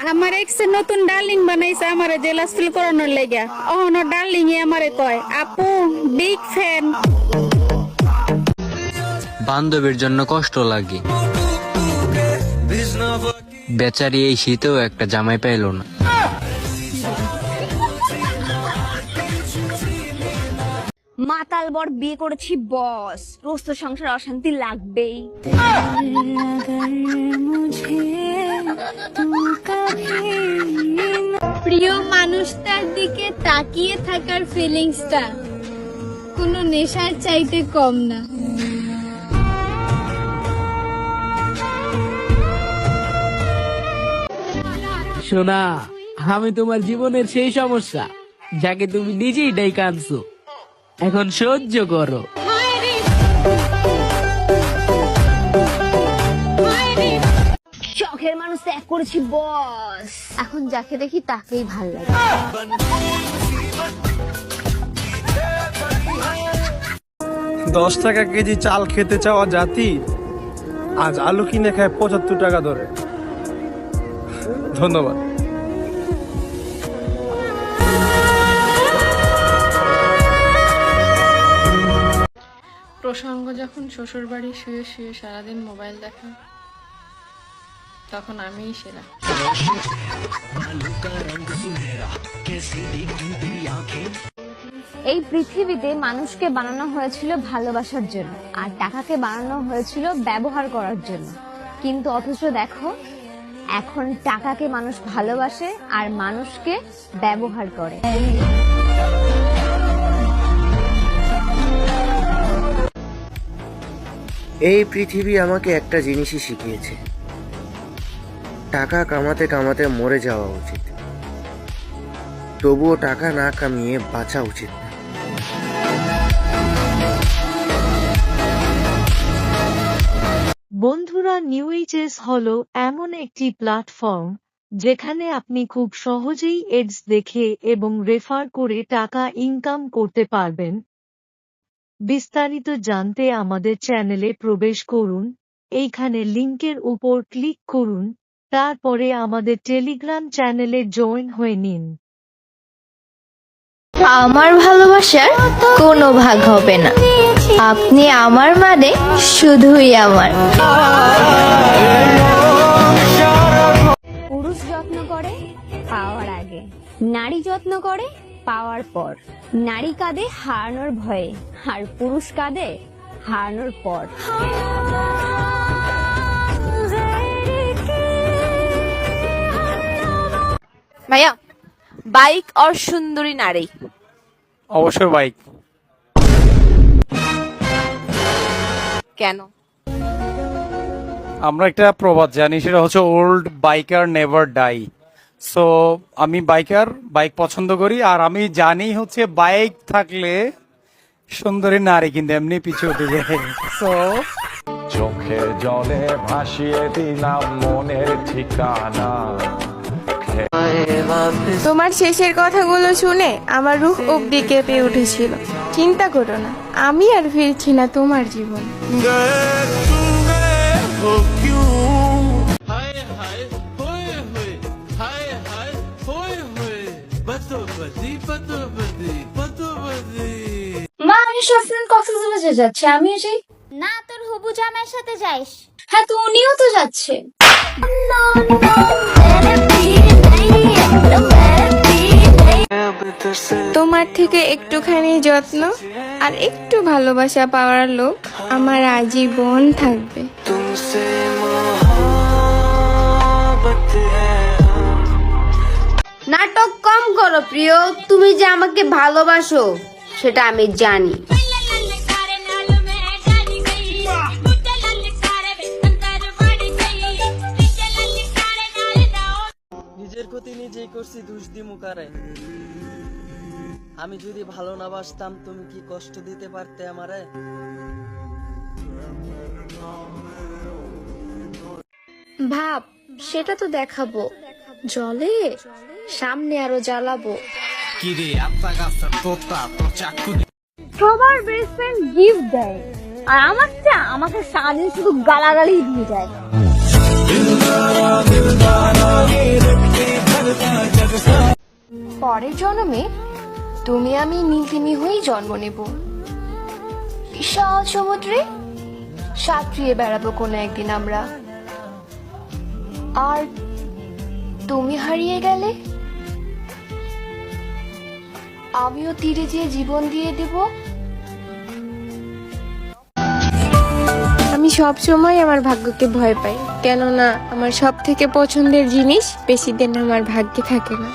আমার এক্স নতুন ডার্লিং বানাইছে আমারে জেলাস ফিল করানোর লাগা। অহনো ডার্লিং এ আমারে কয় আপু বিগ ফ্যান। বান্ধবীর জন্য কষ্ট লাগে, বেচারি এই শীতেও একটা জামাই পাইল না। মাতাল বর বিয়ে করেছি বস, রোজ তো সংসার অশান্তি লাগবেই। প্রিয় মানুষটার দিকে তাকিয়ে থাকার ফিলিংসটা কোনো নেশার চাইতে কম না। সোনা, আমি তোমার জীবনের সেই সমস্যা যাকে তুমি নিজেই ডাইকা আনছো, এখন সহ্য করো। শখের মানুষ ত্যাগ করেছি বস, এখন যাকে দেখি তাকেই ভাল লাগে। 10 টাকা কেজি চাল খেতে চাওয়া জাতি আজ আলু কিনে খায় 75 টাকা ধরে। ধন্যবাদ। প্রসঙ্গ যখন শ্বশুর বাড়ি শুয়ে শুয়ে সারাদিন মোবাইল দেখা, তখন আমিই সেরা। এই পৃথিবীতে মানুষকে বানানো হয়েছিল ভালোবাসার জন্য, আর টাকাকে বানানো হয়েছিল ব্যবহার করার জন্য। কিন্তু অথচ দেখো, এখন টাকাকে মানুষ ভালোবাসে আর মানুষকে ব্যবহার করে। এই পৃথিবী আমাকে একটা জিনিসই শিখিয়েছে, টাকা কামাতে কামাতে মরে যাওয়া উচিত, তবুও টাকা না কামিয়ে বাঁচা উচিত না। বন্ধুরা, নিউএইচএস হলো এমন একটি প্ল্যাটফর্ম যেখানে আপনি খুব সহজেই এডস দেখে এবং রেফার করে টাকা ইনকাম করতে পারবেন। বিস্তারিত জানতে আমাদের চ্যানেলে প্রবেশ করুন, এইখানে লিংকের উপর ক্লিক করুন, তারপরে আমাদের টেলিগ্রাম চ্যানেলে জয়েন হয়ে নিন। আমার ভালোবাসার কোনো ভাগ হবে না, আপনি আমার মানে শুধুই আমার। পুরুষ যত্ন করে পাওয়ার আগে, নারী যত্ন করে পাওয়ার পর। নারী কাঁদে হারানোর ভয়ে, আর পুরুষ কাঁদে হারানোর পর। ভাইয়া, বাইক আর সুন্দরী নারী? অবশ্যই বাইক। কেন? আমরা একটা প্রবাদ জানি, সেটা হচ্ছে old biker never die. So আমি বাইক পছন্দ করি, আর আমি জানি হচ্ছে বাইক থাকলে সুন্দরী নারী কিন্তু এমনি পিছু উঠে যায়। সো চোখের জলে ভাসিয়ে দিলাম মনের ঠিকানা। তোমার শেষের কথাগুলো শুনে আমার রূহ অব্দি কেঁপে উঠেছিল। চিন্তা করো না, আমি আর ফিরছি না তোমার জীবন। মা, আমি সব ফ্রেন্ড কক্সবাজার যাচ্ছে, আমিও যাই। না, তোর হবু জামাইয়ের সাথে যাইস। হ্যাঁ, তো উনিও তো যাচ্ছে। তোমার থেকে একটুখানি যত্ন আর একটু ভালোবাসা পাওয়ার লোক আমার আজীবন থাকবে। নাটক কম করো প্রিয়, তুমি যে আমাকে ভালোবাসো সেটা আমি জানি। নিজের ক্ষতি নিজেই করছি, দোষ দি মুকারে। আমি যদি ভালো না বাসতাম, তুমি কি কষ্ট দিতে পারতে আমারে? ভাব, সেটা তো দেখাবো, জলে সামনে আরো জ্বালাবো। সবার বেস্ট ফ্রেন্ড গিফট দেয়, আর আমাকে সারাদিন শুধু গালাগালি দিয়ে যায়। পরের জন্মে তুমি আমি নীলতিমি হয়েই জন্ম নেব, বিশাল সমুদ্রে সাঁতরিয়ে বেড়াবো কোনো একদিন আমরা। আর তুমি হারিয়ে গেলে আমিও তীরে যেয়ে জীবন দিয়ে দেব। আমি সব সময় আমার ভাগ্যকে ভয় পাই, কেননা আমার সব থেকে পছন্দের জিনিস বেশি দিন আমার ভাগ্যে থাকে না।